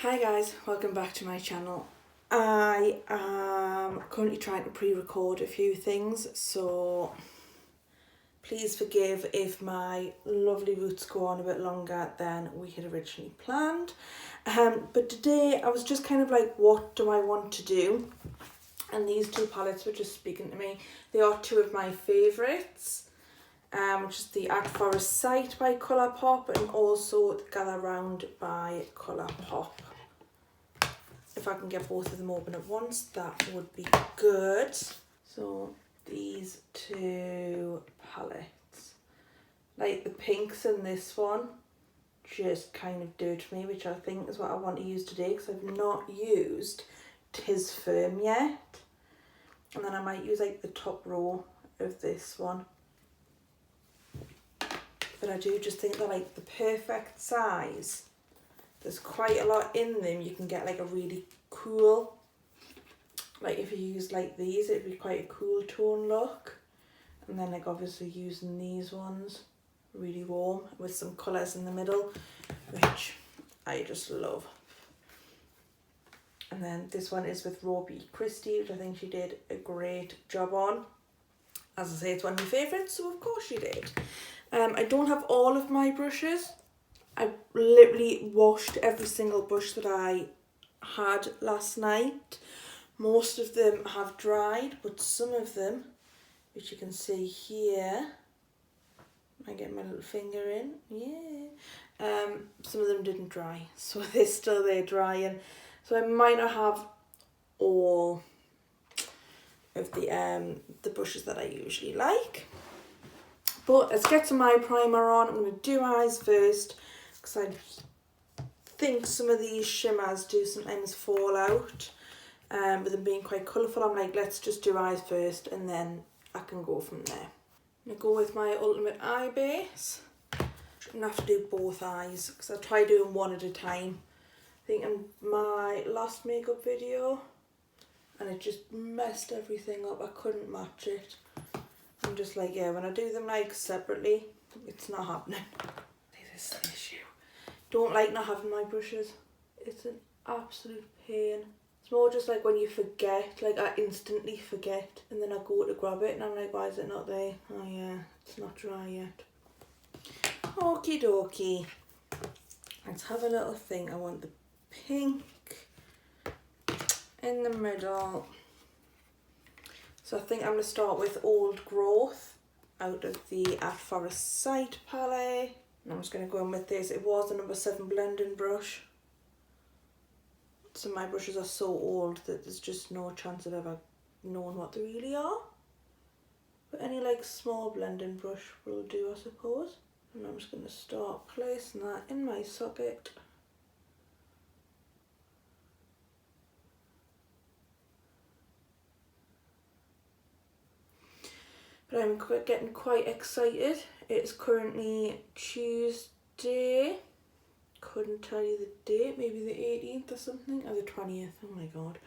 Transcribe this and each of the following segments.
Hi guys, welcome back to my channel. I am currently trying to pre-record a few things, so please forgive if my lovely roots go on a bit longer than we had originally planned. But today I was just kind of like, what do I want to do? And these two palettes were just speaking to me. They are two of my favourites. Which is the At Forest Sight by Colourpop and also the Glamabronze by Colourpop. If I can get both of them open at once, that would be good. So these two palettes, like the pinks in this one, just kind of do it for me, which I think is what I want to use today because I've not used Tis Firm yet. And then I might use like the top row of this one. But I do just think they're like the perfect size. There's quite a lot in them. You can get like a really cool, like if you use like these, it'd be quite a cool tone look. And then like obviously using these ones, really warm with some colours in the middle, which I just love. And then this one is with Robbie Christie, which I think she did a great job on. As I say, it's one of my favourites, so of course she did. I don't have all of my brushes. I literally washed every single brush that I had last night. Most of them have dried, but some of them, which you can see here, I get my little finger in, yeah. Some of them didn't dry, so they're still there drying. So I might not have all of the brushes that I usually like. But let's get some eye primer on. I'm going to do eyes first because I think some of these shimmers do sometimes fall out. With them being quite colourful, I'm like, let's just do eyes first and then I can go from there. I'm going to go with my Ultimate Eye Base. I'm going to have to do both eyes because I try doing one at a time. I think in my last makeup video, and it just messed everything up. I couldn't match it. I'm just like, yeah, when I do them like separately, it's not happening. This is the issue. Don't like not having my brushes. It's an absolute pain. It's more just like when you forget, like I instantly forget and then I go to grab it and I'm like, why is it not there? Oh yeah, it's not dry yet. Okie dokie. Let's have a little thing. I want the pink in the middle. So I think I'm going to start with Old Growth out of the At Forest Sight palette. And I'm just going to go in with this. It was the number 7 blending brush. So my brushes are so old that there's just no chance of ever knowing what they really are. But any like small blending brush will do, I suppose. And I'm just going to start placing that in my socket. But I'm getting quite excited. It's currently Tuesday. Couldn't tell you the date, maybe the 18th or something, or the 20th, oh my god.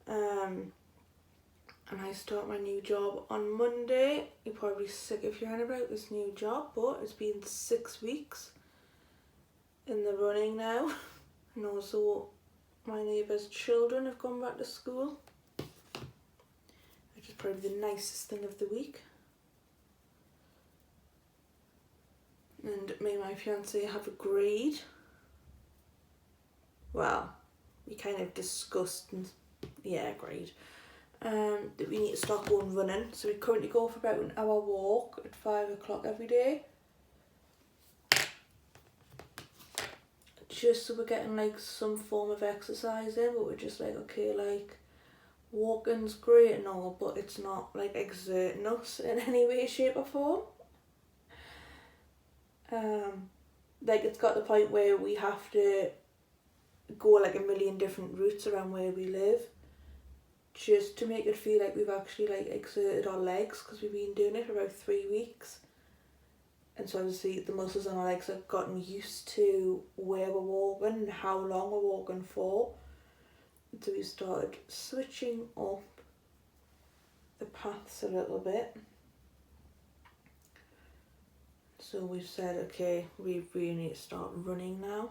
And I start my new job on Monday. You're probably sick of hearing about this new job, but it's been 6 weeks in the running now. And also my neighbour's children have gone back to school, which is probably the nicest thing of the week. And me and my fiance have agreed, well, we kind of discussed and agreed, that we need to start going running. So we currently go for about an hour walk at 5 o'clock every day. Just so we're getting like some form of exercise in, but we're just like, okay, like walking's great and all, but it's not like exerting us in any way, shape or form. Like it's got the point where we have to go like a million different routes around where we live just to make it feel like we've actually like exerted our legs, because we've been doing it for about 3 weeks. And so obviously the muscles on our legs have gotten used to where we're walking and how long we're walking for. So we started switching up the paths a little bit. So we've said, okay, we really need to start running now.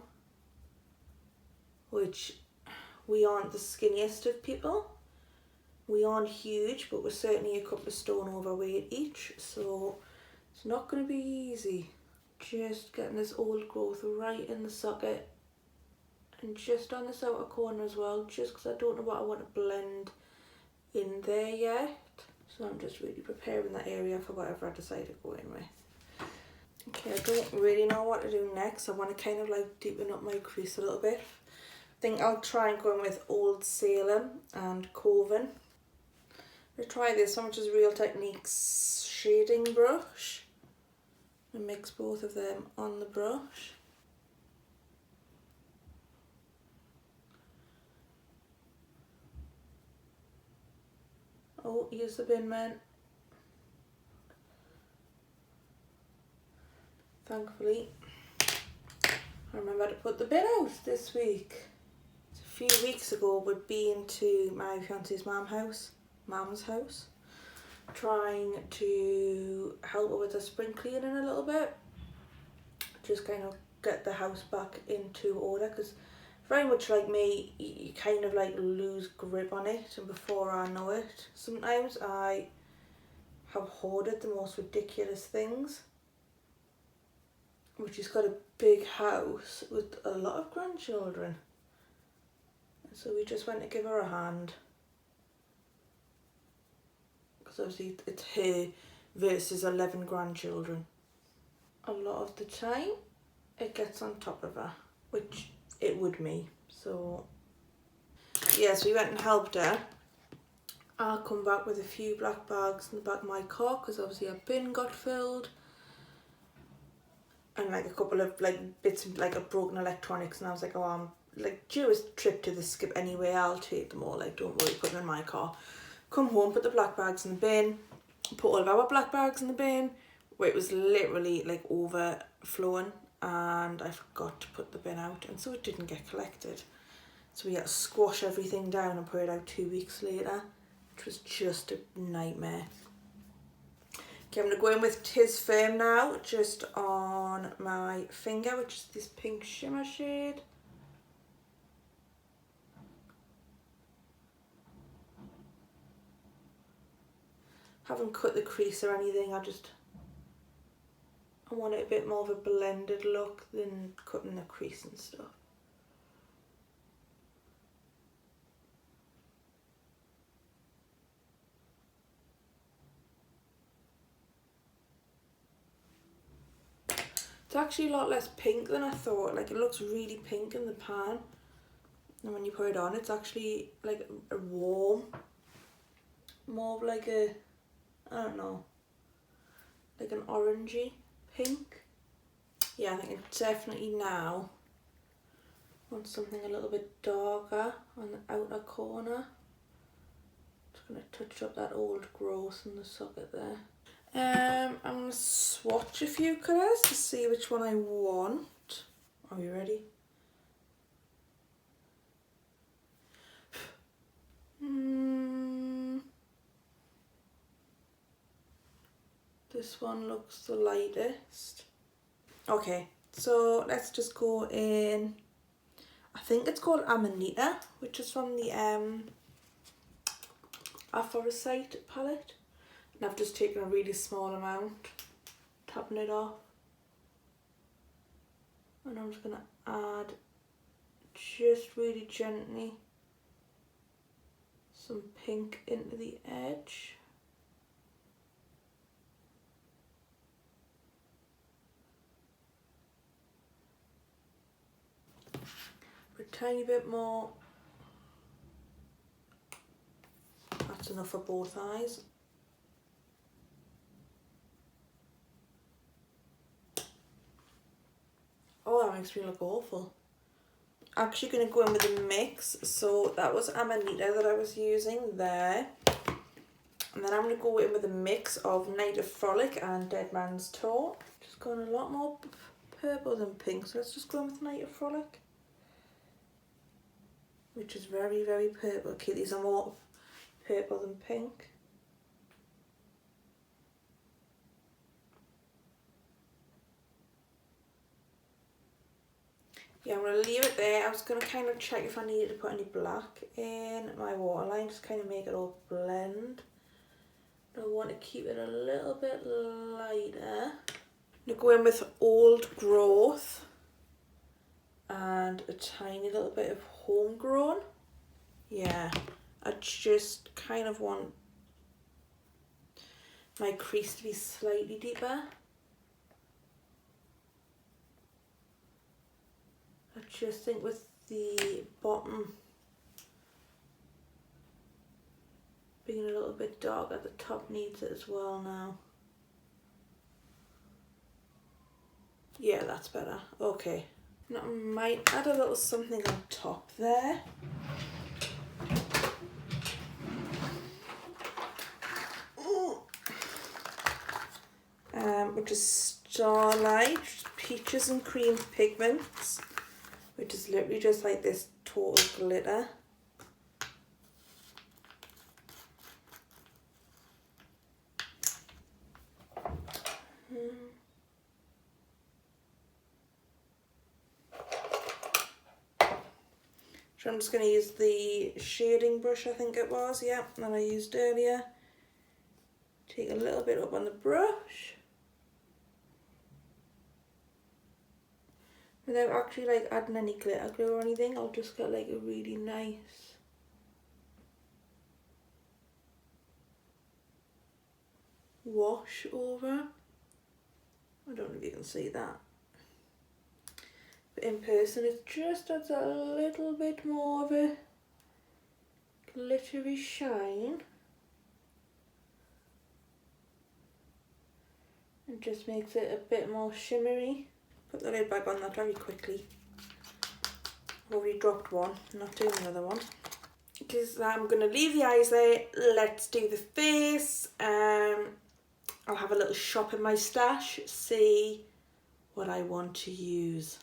which we aren't the skinniest of people. We aren't huge, but we're certainly a couple of stone overweight each, so it's not going to be easy. Just getting this old growth right in the socket and just on this outer corner as well, just because I don't know what I want to blend in there yet. So I'm just really preparing that area for whatever I decide to go in with. Okay, I don't really know what to do next. I want to kind of like deepen up my crease a little bit. I think I'll try and go in with Old Salem and Coven. I'll try this one, which is Real Techniques shading brush, and mix both of them on the brush. Oh, use the bin, man. Thankfully, I remember to put the bin out this week. It's a few weeks ago, we'd been to my fiance's mum's house, trying to help her with the spring cleaning a little bit. Just kind of get the house back into order, because very much like me, you kind of like lose grip on it, and before I know it, sometimes I have hoarded the most ridiculous things. Which has got a big house with a lot of grandchildren. So we just went to give her a hand. Because obviously it's her versus 11 grandchildren. A lot of the time it gets on top of her, which it would me. So yes, we went and helped her. I come back with a few black bags in the back of my car because obviously our bin got filled. And like a couple of like bits of like a broken electronics, and I was like, oh, I'm like due a trip to the skip anyway, I'll take them all, like don't worry, put them in my car. Come home, put the black bags in the bin, put all of our black bags in the bin, where it was literally like overflowing, and I forgot to put the bin out, and so it didn't get collected. So we had to squash everything down and put it out 2 weeks later, which was just a nightmare. Okay, I'm going to go in with Tis Firm now, just on my finger, which is this pink shimmer shade. Haven't cut the crease or anything, I want it a bit more of a blended look than cutting the crease and stuff. It's actually a lot less pink than I thought. Like, it looks really pink in the pan, and when you put it on, it's actually like a warm, more of like a, I don't know, like an orangey pink. Yeah, I think it's definitely now want something a little bit darker on the outer corner. Just gonna touch up that old growth in the socket there. I'm going to swatch a few colours to see which one I want. Are you ready? This one looks the lightest. Okay, so let's just go in, I think it's called Amanita, which is from the Aphorisite palette. And I've just taken a really small amount, tapping it off. And I'm just going to add, just really gently, some pink into the edge. A tiny bit more. That's enough for both eyes. Oh, that makes me look awful. Actually going to go in with a mix. So that was Amanita that I was using there. And then I'm going to go in with a mix of Night of Frolic and Dead Man's Toe. Just going a lot more purple than pink. So let's just go in with Night of Frolic, which is very, very purple. Okay, these are more purple than pink. Yeah, I'm going to leave it there. I was going to kind of check if I needed to put any black in my waterline, just kind of make it all blend. I want to keep it a little bit lighter. I'm going to go in with Old Growth and a tiny little bit of Homegrown. Yeah, I just kind of want my crease to be slightly deeper. I just think with the bottom being a little bit darker, the top needs it as well now. Yeah, that's better. Okay. Now I might add a little something on top there. Which is Starlight, Peaches and Cream Pigments, which is literally just like this total glitter. So I'm just going to use the shading brush, I think it was, yeah, that I used earlier. Take a little bit up on the brush. Without actually like adding any glitter glue or anything, I'll just get like a really nice wash over. I don't know if you can see that. But in person it just adds a little bit more of a glittery shine. It just makes it a bit more shimmery. Put the lid back on that very quickly. I've already dropped one, I'm not doing another one. Because I'm going to leave the eyes there, let's do the face. I'll have a little shop in my stash, see what I want to use.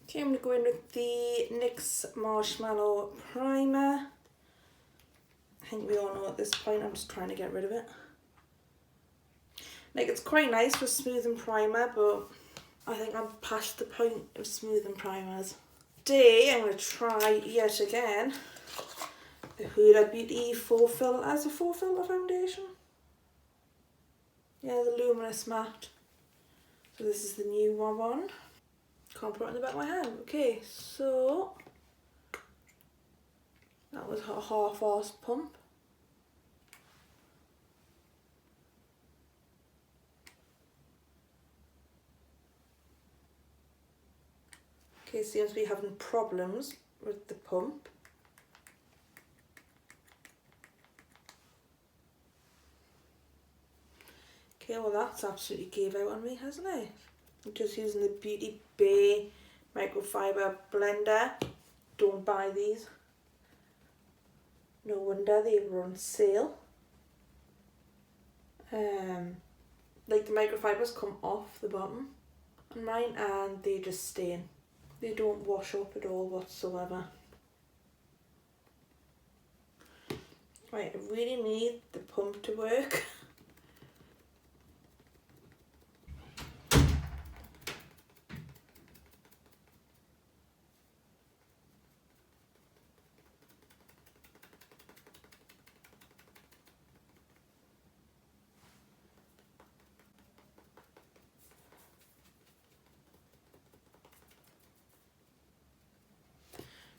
Okay, I'm going to go in with the NYX Marshmallow Primer. I think we all know at this point, I'm just trying to get rid of it. Like, it's quite nice for smoothing primer, but I think I'm past the point of smoothing primers. Today I'm going to try yet again the Huda Beauty Faux Filter as a Faux Filter foundation. Yeah, the Luminous Matte. So this is the new one. Can't put it in the back of my hand. Okay, so that was a half-arsed pump. Okay, seems to be having problems with the pump. Okay, well that's absolutely gave out on me, hasn't it? I'm just using the Beauty Bay microfiber blender. Don't buy these. No wonder they were on sale. Like the microfibers come off the bottom on mine and they just stain. They don't wash up at all whatsoever. Right, I really need the pump to work.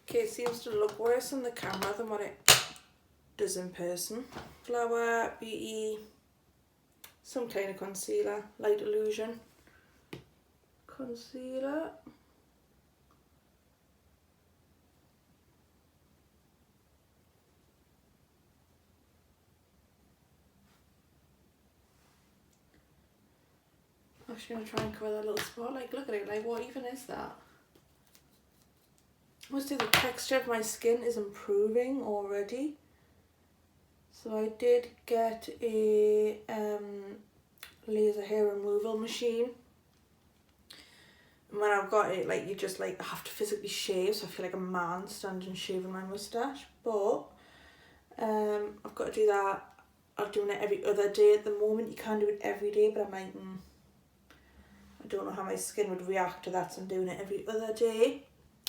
Okay, it seems to look worse on the camera than what it does in person. Flower, Beauty, some kind of concealer, Light Illusion concealer. I'm just going to try and cover that little spot. Like, look at it, like what even is that? I must say the texture of my skin is improving already. So I did get a laser hair removal machine. And when I've got it, like you just like have to physically shave, so I feel like a man standing shaving my moustache. But I've got to do that. I'm doing it every other day at the moment. You can't do it every day, but I might. I don't know how my skin would react to that, so I'm doing it every other day.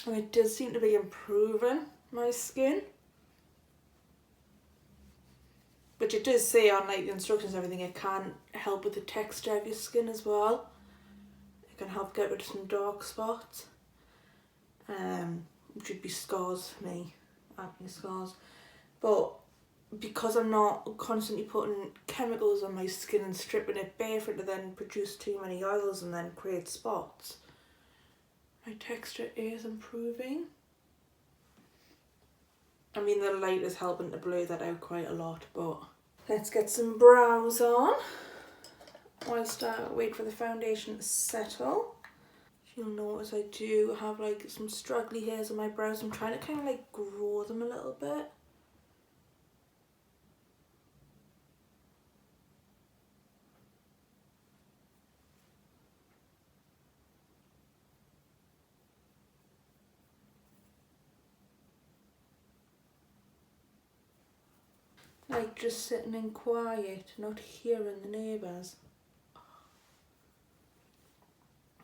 And it does seem to be improving my skin. Which it does say on like the instructions and everything, it can help with the texture of your skin as well. It can help get rid of some dark spots. Which would be scars for me, acne scars. But because I'm not constantly putting chemicals on my skin and stripping it bare for it to then produce too many oils and then create spots, my texture is improving. I mean, the light is helping to blur that out quite a lot, but let's get some brows on whilst I wait for the foundation to settle. You'll notice I do have like some straggly hairs on my brows. I'm trying to kind of like grow them a little bit. Like just sitting in quiet, not hearing the neighbours.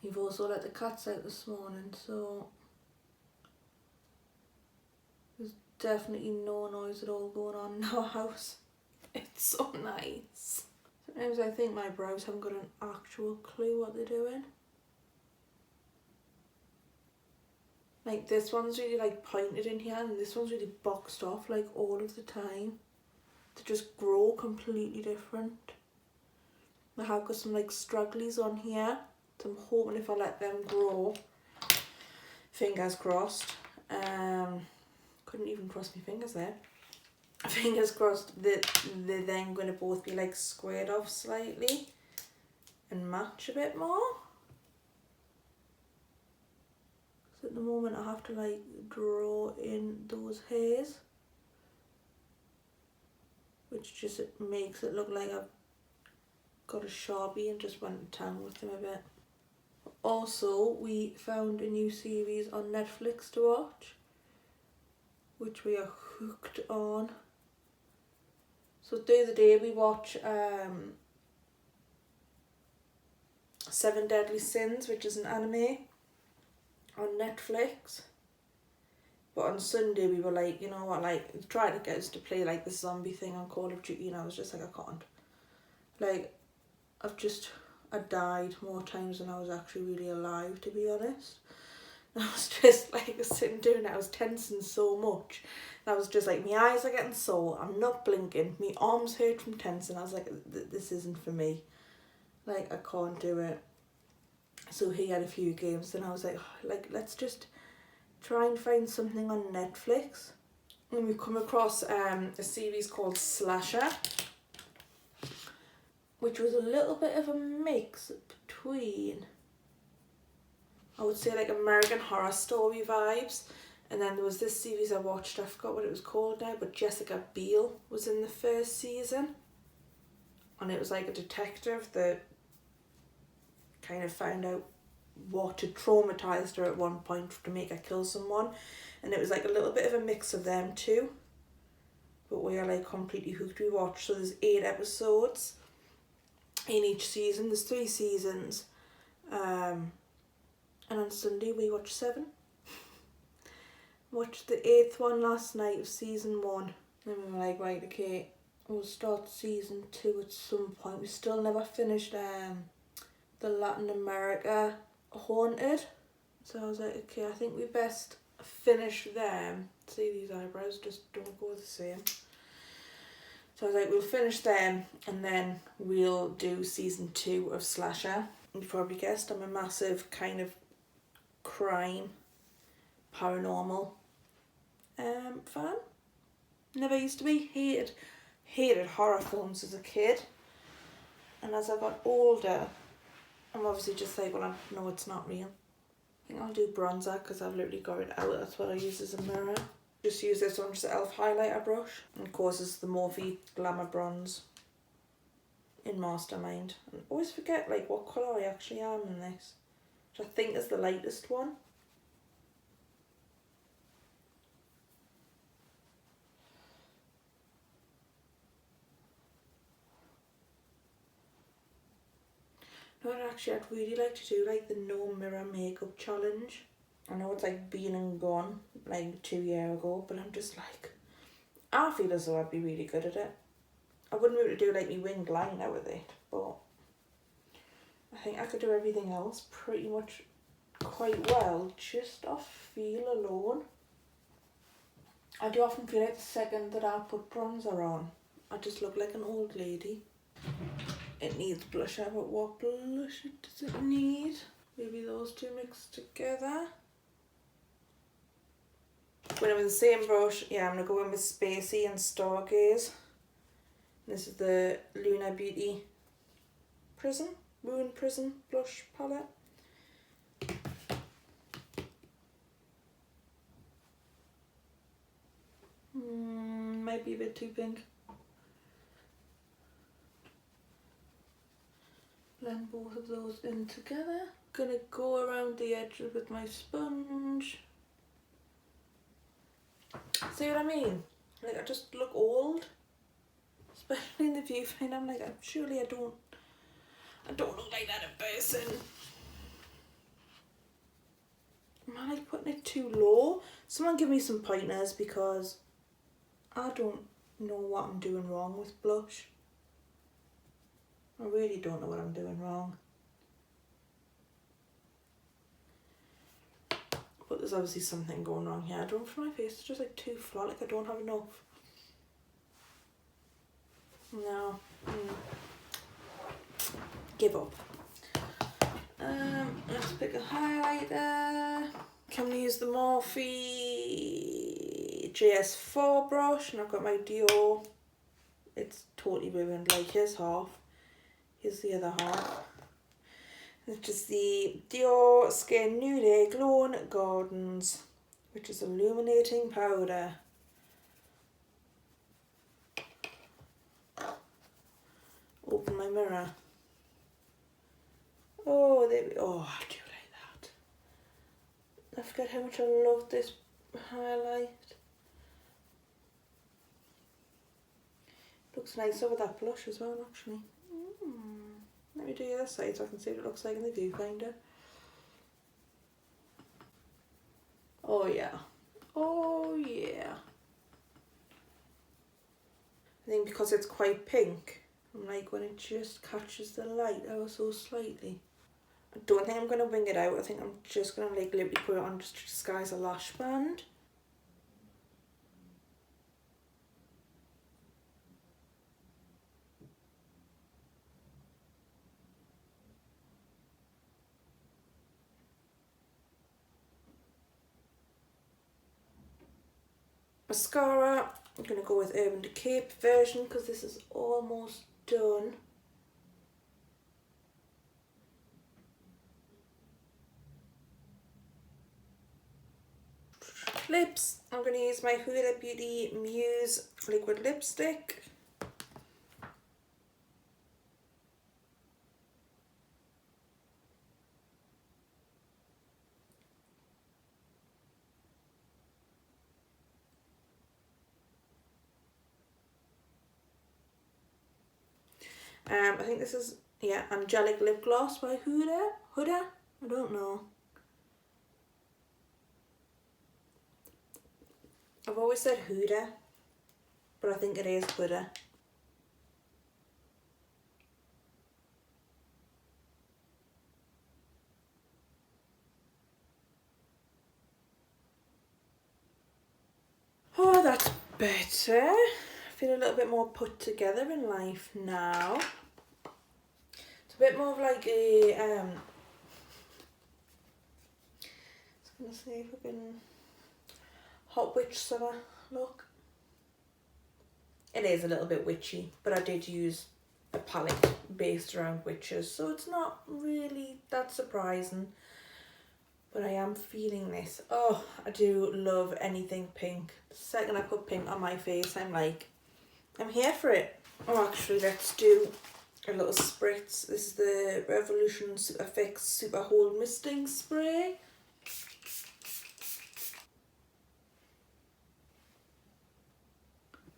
You've also let the cats out this morning, so there's definitely no noise at all going on in our house. It's so nice. Sometimes I think my brows haven't got an actual clue what they're doing. Like this one's really like pointed in here and this one's really boxed off like all of the time. They just grow completely different. I have got some like stragglies on here. So I'm hoping if I let them grow, fingers crossed, couldn't even cross my fingers there, fingers crossed that they're then going to both be like squared off slightly and match a bit more. So at the moment I have to like draw in those hairs, which just makes it look like I've got a Sharpie and just went to town with them a bit. Also, we found a new series on Netflix to watch, which we are hooked on. So the other day we watched 7 Deadly Sins, which is an anime on Netflix. But on Sunday we were like, you know what, like trying to get us to play like the zombie thing on Call of Duty, and I was just like, I can't. Like, I died more times than I was actually really alive, to be honest. And I was just like sitting doing it, I was tensing so much. And I was just like, my eyes are getting sore, I'm not blinking, my arms hurt from tensing. I was like, this isn't for me. Like, I can't do it. So he had a few games and I was like, let's just try and find something on Netflix. And we come across a series called Slasher, which was a little bit of a mix between, I would say, like American Horror Story vibes, and then there was this series I watched, I forgot what it was called now, but Jessica Biel was in the first season, and it was like a detective that kind of found out what had traumatised her at one point to make her kill someone, and it was like a little bit of a mix of them too, but we are like completely hooked. We watched, so there's 8 episodes in each season. There's 3 seasons, and on Sunday we watched 7. Watched the 8th one last night of season 1. Then we were like, right, okay, we'll start season 2 at some point. We still never finished the Latin America Haunted, so I was like, okay, I think we best finish them. See, these eyebrows just don't go the same. So I was like, we'll finish them and then we'll do season 2 of Slasher. You probably guessed I'm a massive kind of crime, paranormal fan. Never used to be. Hated horror films as a kid. And as I got older, I'm obviously just like, well, no, it's not real. I think I'll do bronzer because I've literally got it out. That's what I use as a mirror. Just use this one, just an e.l.f. highlighter brush. And of course it's the Morphe Glamabronze in Mastermind. And I always forget like what colour I actually am in this, which I think is the lightest one. No, actually I'd really like to do like the no mirror makeup challenge. I know it's like been and gone like 2 years ago, but I'm just like, I feel as though I'd be really good at it. I wouldn't be able to do like my winged liner with it, but I think I could do everything else pretty much quite well just off feel alone. I do often feel like the second that I put bronzer on, I just look like an old lady. It needs blusher, but what blush does it need? Maybe those two mixed together. Going in with the same brush, yeah, I'm going to go in with Spacey and Stargaze. This is the Lunar Beauty Moon Prism blush palette. Might be a bit too pink. Blend both of those in together. Gonna go around the edges with my sponge. See what I mean? Like, I just look old. Especially in the viewfinder. I'm like, surely I don't look like that in person. Am I like putting it too low? Someone give me some pointers, because I don't know what I'm doing wrong with blush. I really don't know what I'm doing wrong. But there's obviously something going wrong here. I don't feel my face is just like too flat, like I don't have enough. No. Give up. Let's pick a highlighter. Can we use the Morphe JS4 brush? And I've got my Dior. It's totally ruined. Like, here's half. Here's the other half. It's just the Dior Skin Nude Glow Gardens, which is illuminating powder. Open my mirror. Oh, there we go. Oh, I do like that. I forget how much I love this highlight. Looks nicer with that blush as well, actually. Let me do the other side so I can see what it looks like in the viewfinder. Oh yeah. Oh yeah. I think because it's quite pink, I'm like, when it just catches the light ever so slightly. I don't think I'm going to wing it out. I think I'm just going to like literally put it on just to disguise a lash band. Mascara, I'm going to go with Urban Decay Perversion because this is almost done. Lips, I'm going to use my Huda Beauty Muse liquid lipstick. I think this is, yeah, Angelic Lip Gloss by Huda? I don't know. I've always said Huda, but I think it is Huda. Oh, that's better. I feel a little bit more put together in life now. It's a bit more of like a, I was going to say, fucking hot witch summer look. It is a little bit witchy, but I did use a palette based around witches, so it's not really that surprising. But I am feeling this. Oh, I do love anything pink. The second I put pink on my face, I'm like, I'm here for it. Oh, actually, let's do a little spritz. This is the Revolution Superfix Super Hold Misting Spray.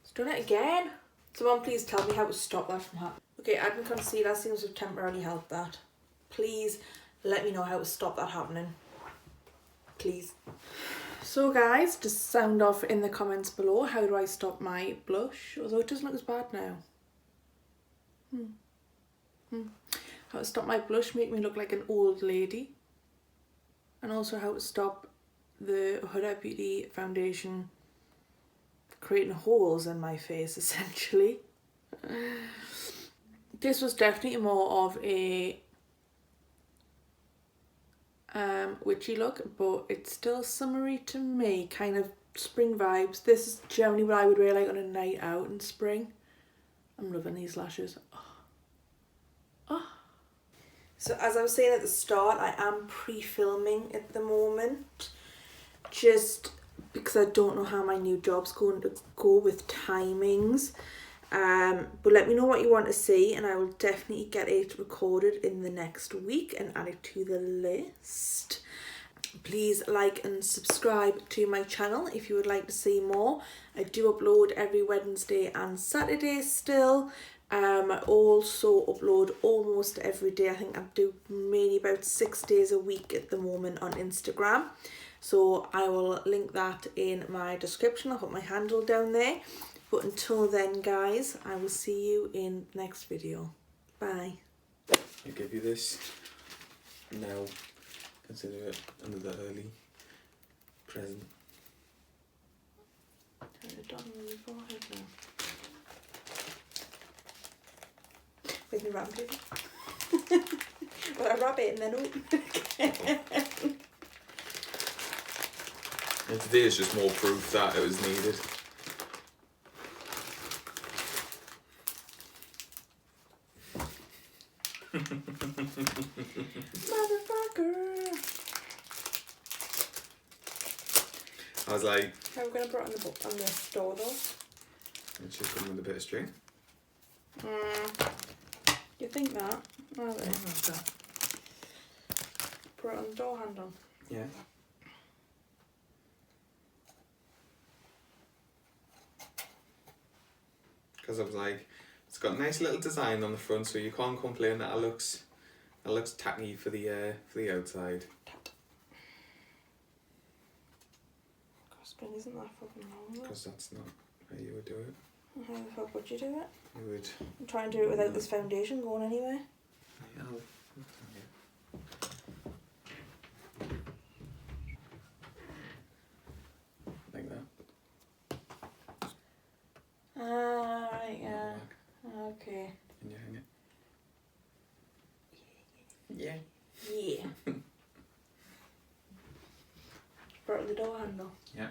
It's done it again. Someone please tell me how to stop that from happening. Okay, adding concealer seems to have temporarily helped that. Please let me know how to stop that happening. please. So guys, just sound off in the comments below, how do I stop my blush? Although it doesn't look as bad now. How to stop my blush, make me look like an old lady. And also how to stop the Huda Beauty foundation creating holes in my face, essentially. This was definitely more of a witchy look, but it's still summery to me, kind of spring vibes. This is generally what I would wear like on a night out in spring. I'm loving these lashes. So as I was saying at the start, I am pre-filming at the moment, just because I don't know how my new job's going to go with timings. But let me know what you want to see, and I will definitely get it recorded in the next week and add it to the list. Please like and subscribe to my channel if you would like to see more. I do upload every Wednesday and Saturday still. I also upload almost every day. I think I do mainly about 6 days a week at the moment on Instagram. So I will link that in my description. I'll put my handle down there. But until then, guys, I will see you in the next video. Bye. I give you this now. Consider it another early present. Turn it on your forehead now. With my wrapping paper. Well, I wrap it and then open it again. And today is just more proof that it was needed. Motherfucker. I was like, How are we going to put it on the book on the store though? it should come with a bit of string. You think that? Are they? Put it on the door handle. Yeah. Because I was like, it's got a nice little design on the front, so you can't complain that it looks tacky for the outside. Spring isn't that fucking long though. Because that's not how you would do it. How the fuck would you do it? You would. I'm trying to do it without this foundation going anywhere. Like that. Right, yeah. Okay. Can you hang it? Yeah. Yeah. Put it on the door handle. Yeah.